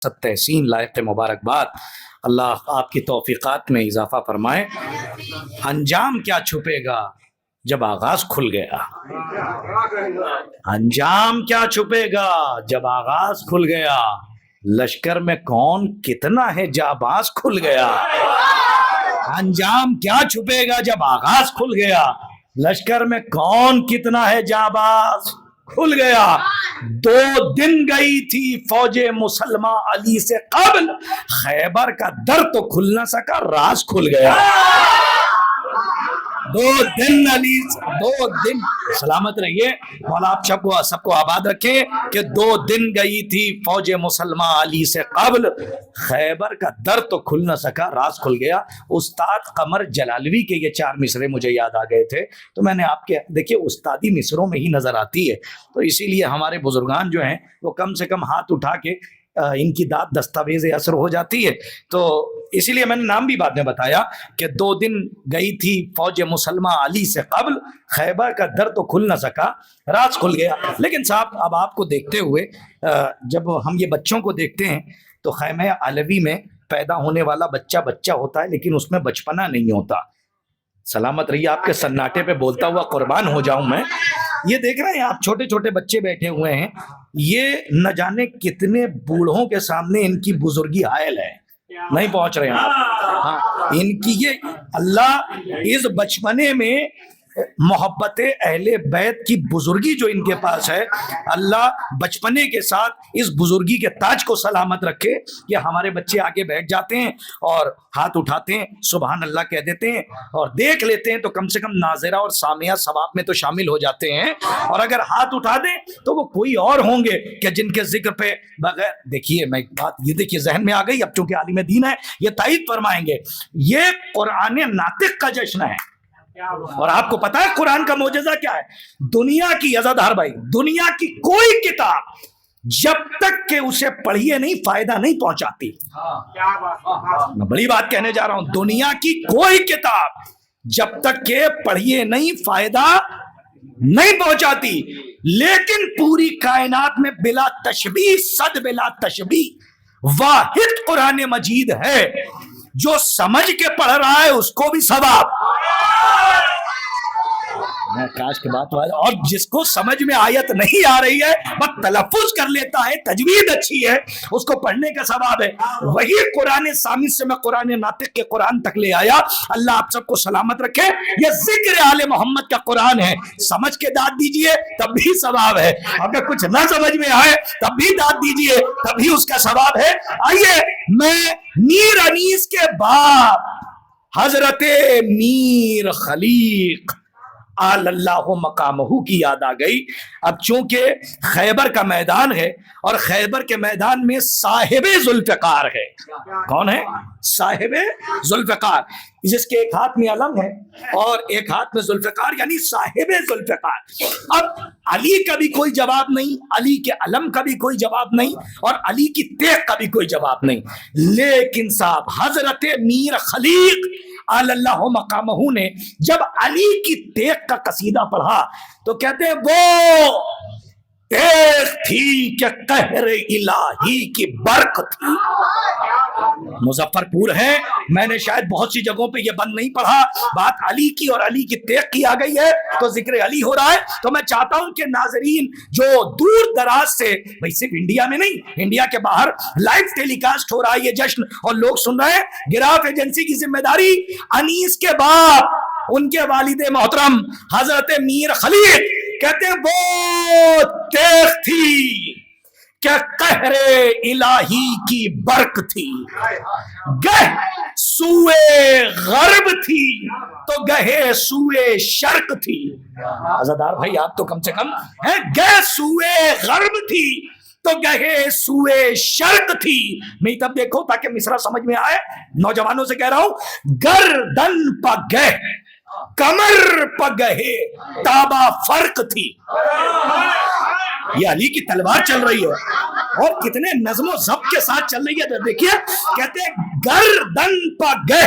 تحسین لائق مبارکباد. اللہ آپ کی توفیقات میں اضافہ فرمائے. انجام کیا چھپے گا جب آغاز کھل گیا. انجام کیا چھپے گا جب آغاز کھل گیا. لشکر میں کون کتنا ہے جاباز کھل گیا. انجام کیا چھپے گا جب آغاز کھل گیا. لشکر میں کون کتنا ہے جاباز کھل گیا. 2 دن گئی تھی فوج مسلمہ علی سے قبل، خیبر کا در تو کھل نہ سکا، راز کھل گیا. 2 دن علی 2 دن سلامت رہیے. مولا آپ سب کو آباد رکھے کہ 2 دن گئی تھی فوج مسلمہ علی سے قبل، خیبر کا در تو کھل نہ سکا، راز کھل گیا. استاد قمر جلالوی کے یہ 4 مصرے مجھے یاد آ گئے تھے، تو میں نے آپ کے دیکھیے استادی مصروں میں ہی نظر آتی ہے. تو اسی لیے ہمارے بزرگان جو ہیں وہ کم سے کم ہاتھ اٹھا کے ان کی داد دستاویز اثر ہو جاتی ہے. تو اسی لیے میں نے نام بھی بعد میں بتایا کہ 2 دن گئی تھی فوج مسلمہ علی سے قبل، خیبر کا در تو کھل نہ سکا، راز کھل گیا. لیکن صاحب اب آپ کو دیکھتے ہوئے جب ہم یہ بچوں کو دیکھتے ہیں تو خیمہ علوی میں پیدا ہونے والا بچہ ہوتا ہے، لیکن اس میں بچپنا نہیں ہوتا. سلامت رہیے، آپ کے سناٹے پہ بولتا ہوا قربان ہو جاؤں میں. یہ دیکھ رہے ہیں آپ چھوٹے چھوٹے بچے بیٹھے ہوئے ہیں، یہ نہ جانے کتنے بوڑھوں کے سامنے ان کی بزرگی حائل ہے، نہیں پہنچ رہے ہیں آپ. ہاں، ان کی یہ اللہ اس بچپنے میں محبت اہل بیت کی بزرگی جو ان کے پاس ہے، اللہ بچپنے کے ساتھ اس بزرگی کے تاج کو سلامت رکھے کہ ہمارے بچے آگے بیٹھ جاتے ہیں اور ہاتھ اٹھاتے ہیں، سبحان اللہ کہہ دیتے ہیں اور دیکھ لیتے ہیں تو کم سے کم ناظرہ اور سامعہ ثواب میں تو شامل ہو جاتے ہیں. اور اگر ہاتھ اٹھا دیں تو وہ کوئی اور ہوں گے کہ جن کے ذکر پہ بغیر دیکھیے میں بات یہ دیکھیے ذہن میں آ گئی. اب چونکہ عالم دین ہے یہ تائید فرمائیں گے، یہ قرآن ناطق کا جشن ہے. اور آپ کو پتا ہے قرآن کا معجزہ کیا ہے؟ دنیا کی عزادار بھائی، دنیا کی کوئی کتاب جب تک کہ اسے پڑھیے نہیں فائدہ نہیں پہنچاتی. میں بڑی بات کہنے جا رہا ہوں، دنیا کی کوئی کتاب جب تک کہ پڑھیے نہیں فائدہ نہیں پہنچاتی. لیکن پوری کائنات میں بلا تشبیہ صد بلا تشبیہ واحد قرآن مجید ہے جو سمجھ کے پڑھ رہا ہے اس کو بھی ثواب. میں کاش کے بات اور جس کو سمجھ میں آیت نہیں آ رہی ہے بس تلفظ کر لیتا ہے، تجوید اچھی ہے، اس کو پڑھنے کا ثواب ہے. وہی قرآن سامع سے میں قرآن ناطق کے قرآن تک لے آیا. اللہ آپ سب کو سلامت رکھے. یہ ذکر آل محمد کا قرآن ہے، سمجھ کے داد دیجئے تب بھی ثواب ہے، اگر کچھ نہ سمجھ میں آئے تب بھی داد دیجئے تب بھی اس کا ثواب ہے. آئیے میں میر انیس کے باپ حضرت میر خلیق آل اللہ مقامہ کی یاد آ گئی. اب چونکہ خیبر کا میدان ہے اور خیبر کے میدان میں صاحب ذوالفقار ہے. کون ہے؟ صاحب ذوالفقار، جس کے ایک ہاتھ میں علم ہے اور ایک ہاتھ میں ذوالفقار، یعنی صاحب ذوالفقار. اب علی کا بھی کوئی جواب نہیں، علی کے علم کا بھی کوئی جواب نہیں اور علی کی تیغ کا بھی کوئی جواب نہیں. لیکن صاحب حضرت میر خلیق آل اللہ مقامہ نے جب علی کی تیغ کا قصیدہ پڑھا تو کہتے ہیں وہ تیغ تھی کہ قہر الہی کی برق تھی. مظفر پور ہے، میں نے شاید بہت سی جگہوں پہ یہ بند نہیں پڑھا. بات علی کی اور علی کی تیغ کی آ گئی ہے تو ذکر علی ہو رہا ہے. تو میں چاہتا ہوں کہ ناظرین جو دور دراز سے، بھئی صرف انڈیا میں نہیں، انڈیا کے باہر لائیو ٹیلی کاسٹ ہو رہا ہے یہ جشن اور لوگ سن رہے ہیں. گراف ایجنسی کی ذمہ داری انیس کے باپ، ان کے والد محترم حضرت میر خلیق کہتے ہیں وہ تیغ تھی کہ قہر الہی کی برق تھی، گہ سوئے غرب تھی تو گہے سوئے شرق تھی. عزادار بھائی آپ تو کم سے کم ہیں، گہ سوئے غرب تھی تو گہے سوئے شرق تھی. نہیں تب دیکھو تاکہ مصرع سمجھ میں آئے، نوجوانوں سے کہہ رہا ہوں، گردن پا گہ کمر پا گہے تابا فرق تھی. یہ علی کی تلوار چل رہی ہے اور کتنے نظم و ضبط کے ساتھ چل رہی ہے. دیکھیے کہتے ہیں گردن پا گہ